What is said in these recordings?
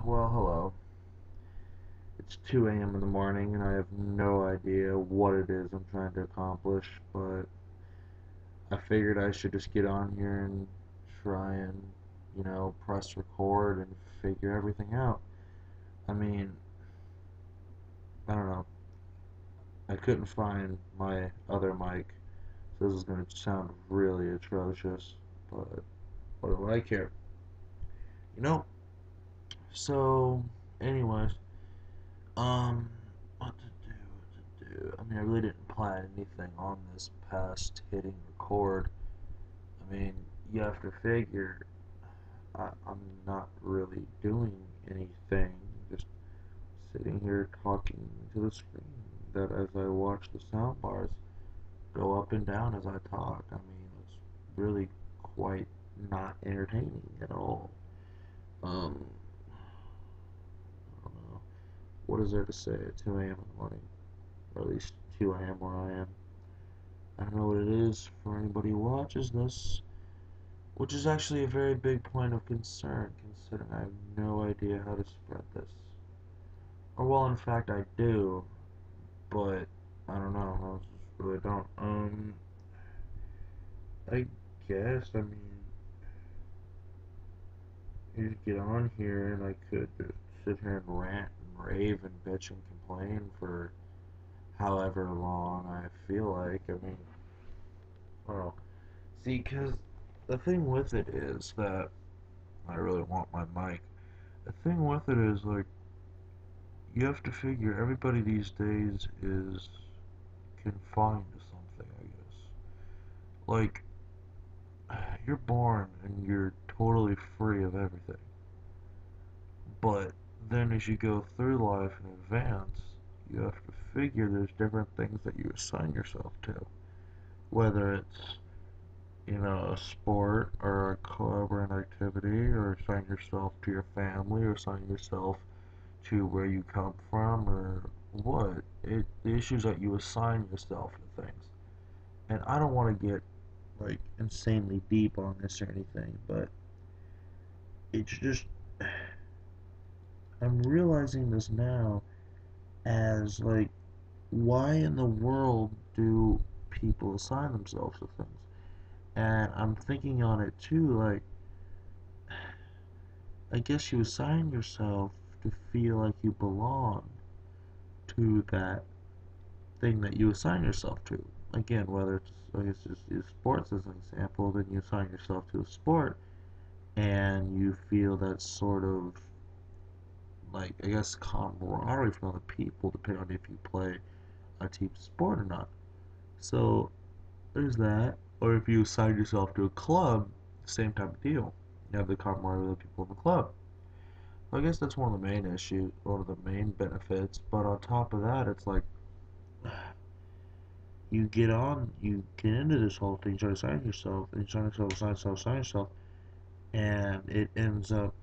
Well, hello. It's 2 a.m. in the morning, and I have no idea what it is I'm trying to accomplish, but I figured I should just get on here and try and, press record and figure everything out. I mean, I don't know. I couldn't find my other mic, so this is going to sound really atrocious, but what do I care? You know? So, anyways, Um, what to do? I mean, I really didn't plan anything on this past hitting record. I mean, you have to figure I'm not really doing anything, just sitting here talking to the screen. That as I watch the sound bars go up and down as I talk, I mean, it's really quite not entertaining at all. Um, I don't know. What is there to say at 2 a.m. in the morning? Or at least 2 a.m. where I am. I don't know what it is for anybody who watches this, which is actually a very big point of concern, considering I have no idea how to spread this. Or, well, in fact, I do, but I don't know. I just really don't. I guess, I mean, you just get on here and I could just sit here and rant and rave and bitch and complain for however long I feel like. I mean, well, see, because the thing with it is that I really want my mic. The thing with it is, like, you have to figure everybody these days is confined to something, I guess. Like, you're born and you're totally free of everything. But then as you go through life and advance, you have to figure there's different things that you assign yourself to. Whether it's, a sport or a club or an activity, or assign yourself to your family, or assign yourself to where you come from, or what. The issues that you assign yourself to things. And I don't want to get like insanely deep on this or anything, but it's just I'm realizing this now as like why in the world do people assign themselves to things? And I'm thinking on it too, like I guess you assign yourself to feel like you belong to that thing that you assign yourself to. Again, whether it's I guess just use sports as an example, then you assign yourself to a sport and you feel that sort of like I guess camaraderie from other people depending on if you play a team sport or not. So there's that. Or if you assign yourself to a club, same type of deal. You have the camaraderie with the people in the club. I guess that's one of the main issues, one of the main benefits. But on top of that, it's like you get into this whole thing, try to sign yourself, and you sign yourself, sign yourself, and it ends up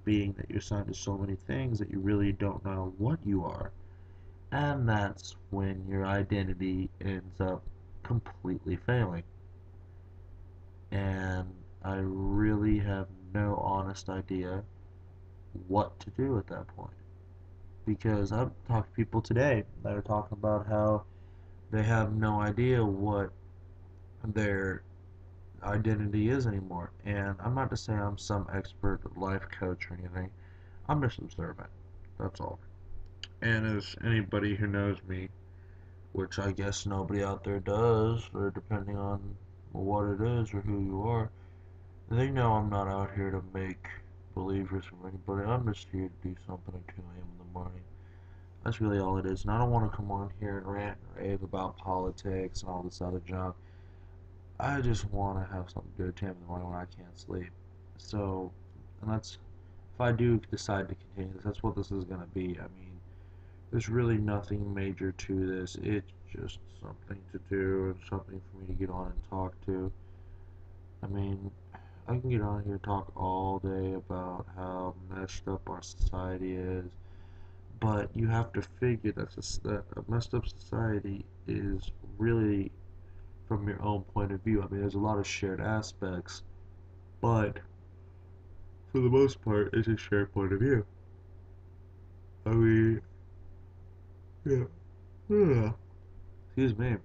being that you're signed to so many things that you really don't know what you are. And that's when your identity ends up completely failing. And I really have no honest idea what to do at that point. Because I've talked to people today that are talking about how they have no idea what their identity is anymore. And I'm not to say I'm some expert life coach or anything. I'm just observant. That's all. And as anybody who knows me, which I guess nobody out there does, or depending on what it is or who you are, they know I'm not out here to make believers from anybody. I'm just here to do something at 2 a.m. in the morning. That's really all it is. And I don't want to come on here and rant and rave about politics and all this other junk. I just want to have something to do at 2 a.m. in the morning when I can't sleep. So, and that's, if I do decide to continue this, that's what this is going to be. I mean, there's really nothing major to this. It's just something to do and something for me to get on and talk to. I mean, I can get on here and talk all day about how messed up our society is, but you have to figure that a messed up society is really from your own point of view. I mean, there's a lot of shared aspects, but for the most part, it's a shared point of view. I mean, yeah, yeah. Excuse me,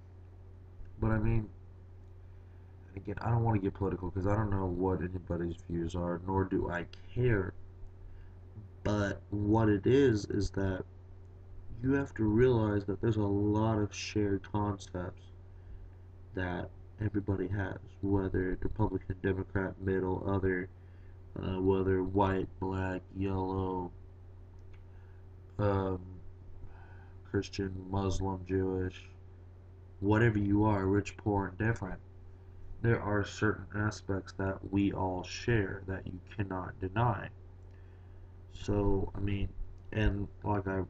but I mean, again, I don't want to get political because I don't know what anybody's views are, nor do I care. But what it is that you have to realize that there's a lot of shared concepts that everybody has, whether Republican, Democrat, middle, other, whether white, black, yellow, um, Christian, Muslim, Jewish, whatever you are, rich, poor, and different. There are certain aspects that we all share that you cannot deny. So, I mean, and like I've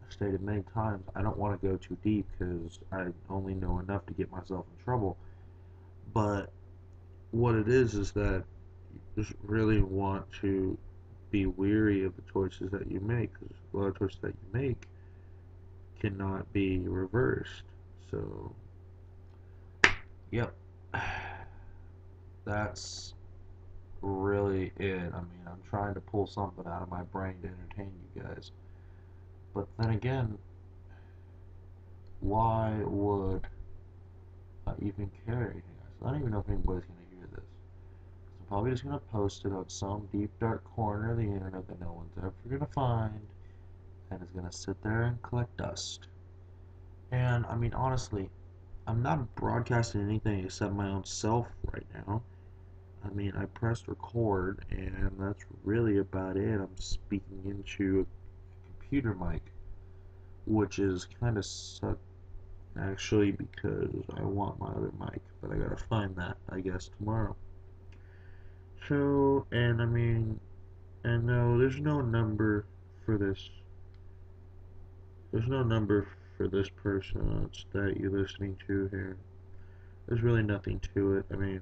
stated many times, I don't want to go too deep because I only know enough to get myself in trouble. But what it is that you just really want to be weary of the choices that you make because a lot of choices that you make cannot be reversed. So, yep, that's really it. I mean, I'm trying to pull something out of my brain to entertain you guys. But then again, why would I even care anything else? I don't even know if anybody's going to hear this. I'm probably just going to post it on some deep dark corner of the internet that no one's ever going to find and is going to sit there and collect dust. And I mean, honestly, I'm not broadcasting anything except my own self right now. I mean, I pressed record, and that's really about it. I'm speaking into a computer mic, which is kind of suck actually because I want my other mic, but I gotta find that, I guess, tomorrow. So, and I mean, and no, there's no number for this. There's no number for this person that you're listening to here. There's really nothing to it. I mean,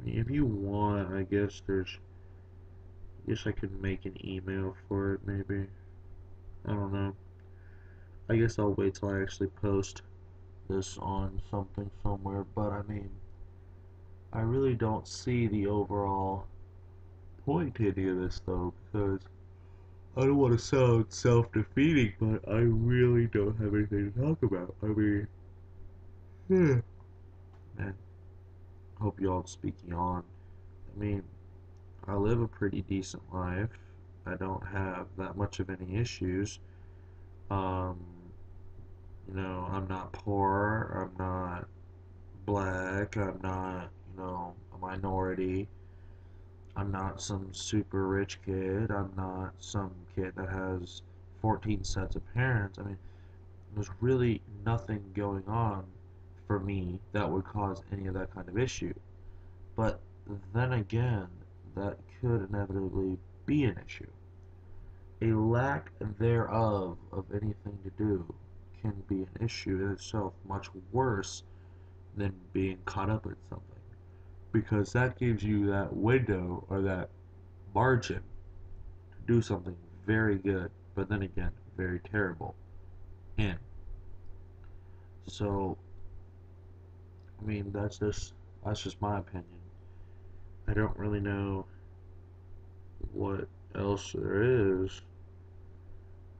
if you want, I guess I could make an email for it, maybe. I don't know. I guess I'll wait till I actually post this on something somewhere, but I mean, I really don't see the overall point to any of this though, because I don't want to sound self-defeating, but I really don't have anything to talk about. I mean, yeah. Man, hope y'all speaking on. I mean, I live a pretty decent life. I don't have that much of any issues. Um, I'm not poor. I'm not black. I'm not, a minority. I'm not some super rich kid. I'm not some kid that has 14 sets of parents. I mean, there's really nothing going on for me that would cause any of that kind of issue. But then again, that could inevitably be an issue. A lack thereof of anything to do can be an issue in itself, much worse than being caught up in something. Because that gives you that window or that margin to do something very good, but then again, very terrible in. So, I mean, that's just my opinion. I don't really know what else there is.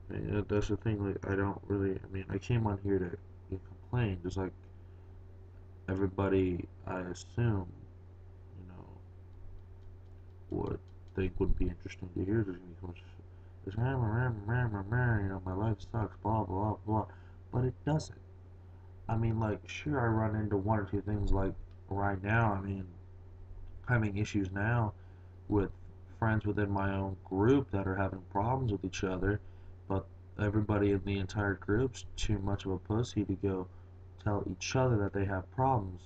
I mean, that's the thing. Like, I don't really. I mean, I came on here to complain, just like everybody. I assume, you know, would think would be interesting to hear. Just my life sucks, blah blah blah, but it doesn't. I mean, like, sure, I run into one or two things like right now. I mean, having issues now with friends within my own group that are having problems with each other, but everybody in the entire group's too much of a pussy to go tell each other that they have problems.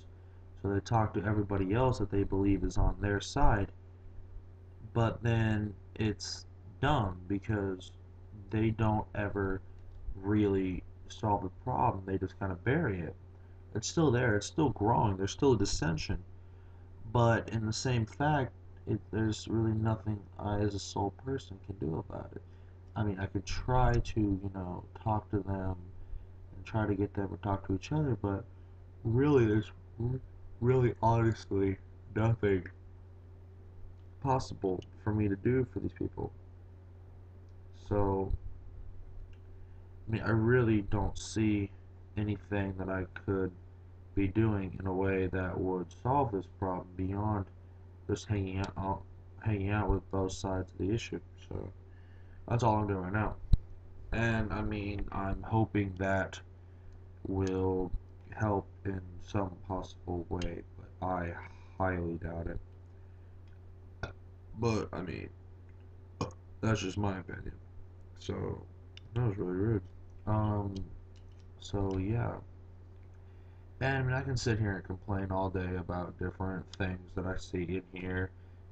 So they talk to everybody else that they believe is on their side, but then it's dumb because they don't ever really solve the problem. They just kind of bury it. It's still there. It's still growing. There's still a dissension. But in the same fact, there's really nothing I, as a sole person, can do about it. I mean, I could try to, talk to them and try to get them to talk to each other, but really, there's really honestly nothing possible for me to do for these people. So, I mean, I really don't see anything that I could be doing in a way that would solve this problem beyond just hanging out with both sides of the issue. So that's all I'm doing right now. And I mean, I'm hoping that will help in some possible way, but I highly doubt it. But I mean, that's just my opinion. So that was really rude. Um, so yeah. And I mean, I can sit here and complain all day about different things that I see in here.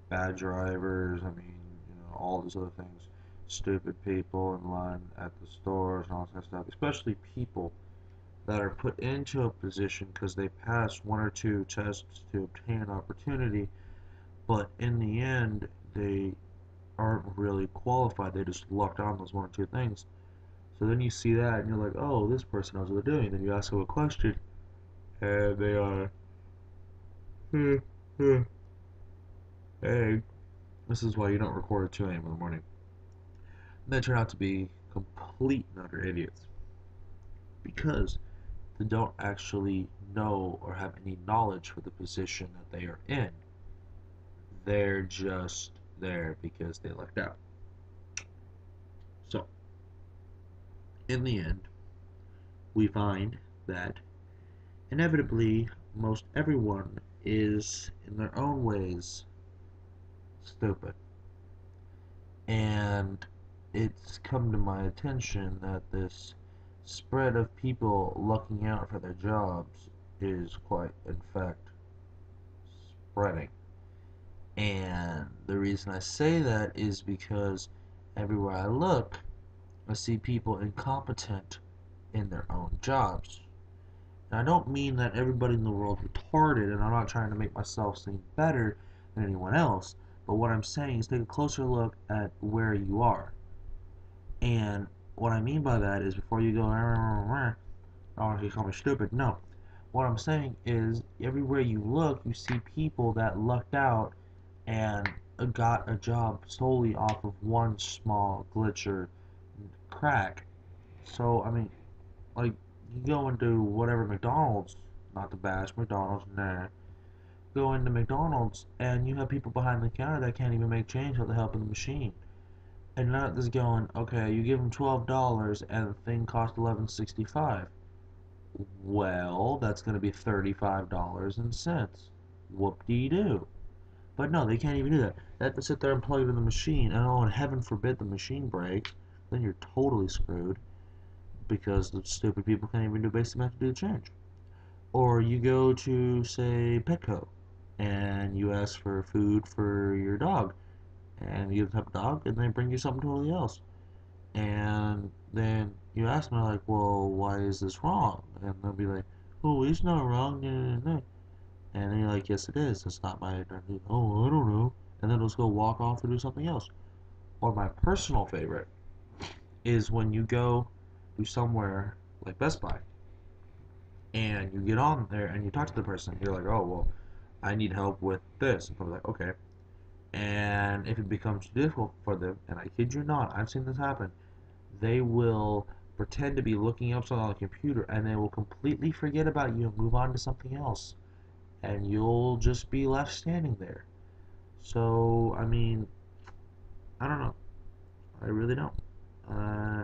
Bad drivers, I mean, all these other things. Stupid people in line at the stores and all that stuff. Especially people that are put into a position because they passed one or two tests to obtain an opportunity, but in the end, they aren't really qualified. They just lucked on those one or two things. So then you see that and you're like, oh, this person knows what they're doing. Then you ask them a question and they are, hmm, hmm, hey, this is why you don't record at 2 a.m. in the morning. And they turn out to be complete and utter idiots because they don't actually know or have any knowledge for the position that they are in. They're just there because they lucked out. So, in the end, we find that inevitably most everyone is, in their own ways, stupid. And it's come to my attention that this spread of people lucking out for their jobs is quite, in fact, spreading. And the reason I say that is because everywhere I look, I see people incompetent in their own jobs. And I don't mean that everybody in the world is retarded, and I'm not trying to make myself seem better than anyone else. But what I'm saying is take a closer look at where you are. And what I mean by that is before you go, oh, you call me stupid. No. What I'm saying is everywhere you look, you see people that lucked out and got a job solely off of one small glitch or crack. So, I mean, like, you go into whatever McDonald's, not the bash McDonald's, nah. Go into McDonald's and you have people behind the counter that can't even make change without the help of the machine. And not just going, okay, you give them $12 and the thing costs $11.65. Well, that's going to be $35 and cents. Whoop-dee-doo. But no, they can't even do that. They have to sit there and plug it in the machine, and oh, and heaven forbid the machine breaks. Then you're totally screwed because the stupid people can't even do basic math to do the change. Or you go to, say, Petco, and you ask for food for your dog, and you have a dog, and they bring you something totally else. And then you ask them, like, well, why is this wrong? And they'll be like, oh, it's not wrong. No, no, no. And then you're like, yes, it is. It's not my turn. Oh, I don't know. And then just go walk off and do something else. Or my personal favorite is when you go to somewhere like Best Buy and you get on there and you talk to the person. You're like, oh, well, I need help with this. And they're like, okay. And if it becomes difficult for them, and I kid you not, I've seen this happen, they will pretend to be looking up something on the computer and they will completely forget about you and move on to something else. And you'll just be left standing there. So, I mean, I don't know. I really don't.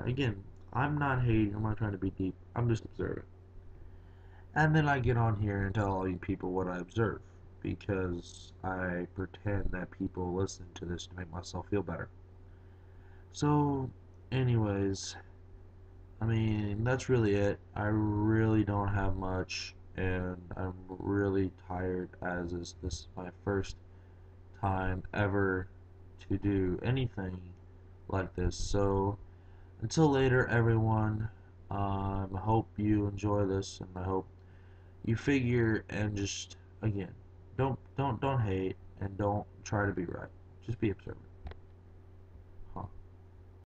Again, I'm not hating. I'm not trying to be deep. I'm just observing. And then I get on here and tell all you people what I observe because I pretend that people listen to this to make myself feel better. So, anyways, I mean, that's really it. I really don't have much, and I'm really tired as is this my first time ever to do anything like this. So, until later, everyone, I hope you enjoy this, and I hope you figure and just again, don't hate and don't try to be right. Just be observant.